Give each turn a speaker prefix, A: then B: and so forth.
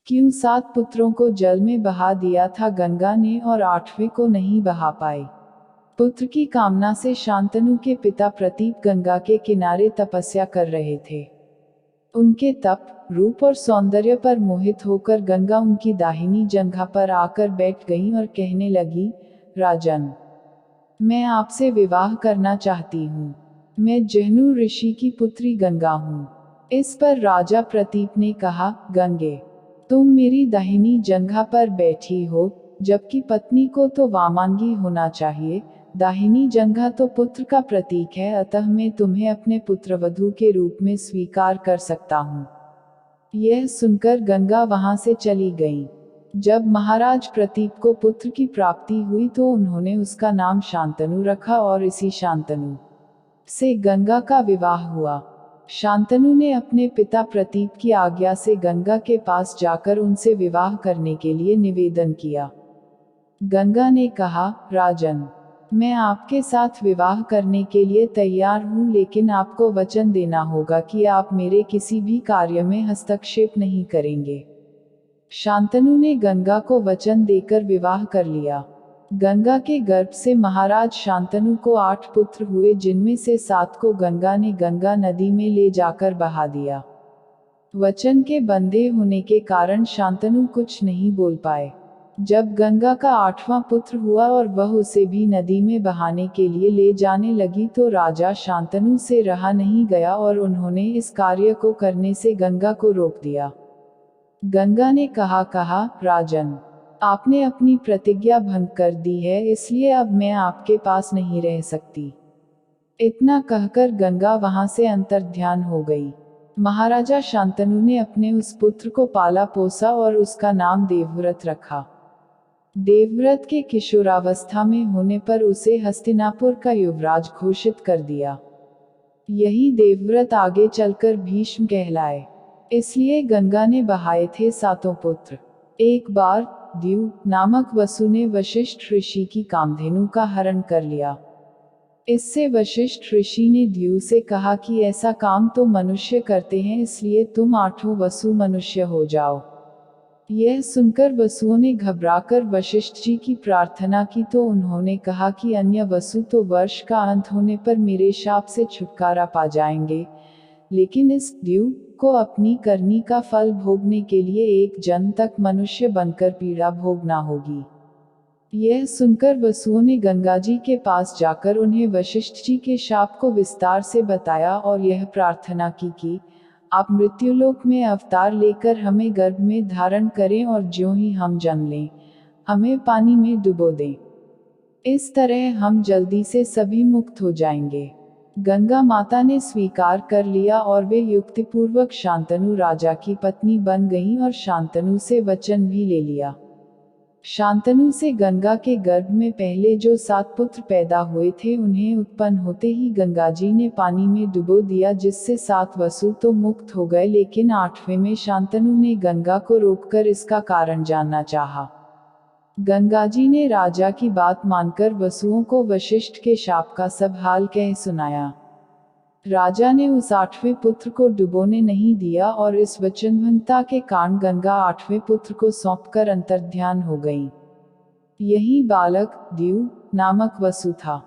A: क्यों 7 पुत्रों को जल में बहा दिया था गंगा ने और 8वें को नहीं बहा पाई। पुत्र की कामना से शांतनु के पिता प्रतीप गंगा के किनारे तपस्या कर रहे थे। उनके तप, रूप और सौंदर्य पर मोहित होकर गंगा उनकी दाहिनी जंघा पर आकर बैठ गई और कहने लगी, राजन, मैं आपसे विवाह करना चाहती हूँ। मैं जहनु ऋषि की पुत्री गंगा हूँ। इस पर राजा प्रतीप ने कहा, गंगे, तुम मेरी दाहिनी जंघा पर बैठी हो, जबकि पत्नी को तो वामांगी होना चाहिए। दाहिनी जंघा तो पुत्र का प्रतीक है, अतः मैं तुम्हें अपने पुत्रवधू के रूप में स्वीकार कर सकता हूँ। यह सुनकर गंगा वहां से चली गई। जब महाराज प्रतीप को पुत्र की प्राप्ति हुई तो उन्होंने उसका नाम शांतनु रखा और इसी शांतनु से गंगा का विवाह हुआ। शांतनु ने अपने पिता प्रतीप की आज्ञा से गंगा के पास जाकर उनसे विवाह करने के लिए निवेदन किया। गंगा ने कहा, राजन, मैं आपके साथ विवाह करने के लिए तैयार हूँ, लेकिन आपको वचन देना होगा कि आप मेरे किसी भी कार्य में हस्तक्षेप नहीं करेंगे। शांतनु ने गंगा को वचन देकर विवाह कर लिया। गंगा के गर्भ से महाराज शांतनु को 8 पुत्र हुए, जिनमें से 7 को गंगा ने गंगा नदी में ले जाकर बहा दिया। वचन के बंधे होने के कारण शांतनु कुछ नहीं बोल पाए। जब गंगा का 8वां पुत्र हुआ और वह उसे भी नदी में बहाने के लिए ले जाने लगी तो राजा शांतनु से रहा नहीं गया और उन्होंने इस कार्य को करने से गंगा को रोक दिया। गंगा ने कहा, राजन, आपने अपनी प्रतिज्ञा भंग कर दी है, इसलिए अब मैं आपके पास नहीं रह सकती। इतना कहकर गंगा वहां से अंतर्ध्यान हो गई। महाराजा शांतनु ने अपने उस पुत्र को पाला पोसा और उसका नाम देवव्रत रखा। देवव्रत के किशोरावस्था में होने पर उसे हस्तिनापुर का युवराज घोषित कर दिया। यही देवव्रत आगे चलकर भीष्म कहलाए। इसलिए गंगा ने बहाए थे 7 पुत्र। एक बार द्यू नामक वसु ने वशिष्ठ ऋषि की कामधेनु का हरण कर लिया। इससे वशिष्ठ ऋषि ने द्यू से कहा कि ऐसा काम तो मनुष्य करते हैं, इसलिए तुम 8वां वसु मनुष्य हो जाओ। यह सुनकर वसुओं ने घबराकर वशिष्ठ जी की प्रार्थना की तो उन्होंने कहा कि अन्य वसु तो वर्ष का अंत होने पर मेरे शाप से छुटकारा पा जाएंगे, लेकिन इस द्यू को अपनी करनी का फल भोगने के लिए एक जन्म तक मनुष्य बनकर पीड़ा भोगना होगी। यह सुनकर वसुओं ने गंगा जी के पास जाकर उन्हें वशिष्ठ जी के शाप को विस्तार से बताया और यह प्रार्थना की कि आप मृत्युलोक में अवतार लेकर हमें गर्भ में धारण करें और ज्यों ही हम जन्म लें, हमें पानी में डुबो दें। इस तरह हम जल्दी से सभी मुक्त हो जाएंगे। गंगा माता ने स्वीकार कर लिया और वे युक्तिपूर्वक शांतनु राजा की पत्नी बन गईं और शांतनु से वचन भी ले लिया। शांतनु से गंगा के गर्भ में पहले जो 7 पुत्र पैदा हुए थे, उन्हें उत्पन्न होते ही गंगा जी ने पानी में डुबो दिया, जिससे 7 वसु तो मुक्त हो गए, लेकिन 8वें में शांतनु ने गंगा को रोककर इसका कारण जानना चाहा। गंगा जी ने राजा की बात मानकर वसुओं को वशिष्ठ के शाप का सब हाल कह सुनाया। राजा ने उस 8वें पुत्र को डुबोने नहीं दिया और इस वचनभंगता के कारण गंगा 8वें पुत्र को सौंपकर अंतर्ध्यान हो गई। यही बालक द्यू नामक वसु था।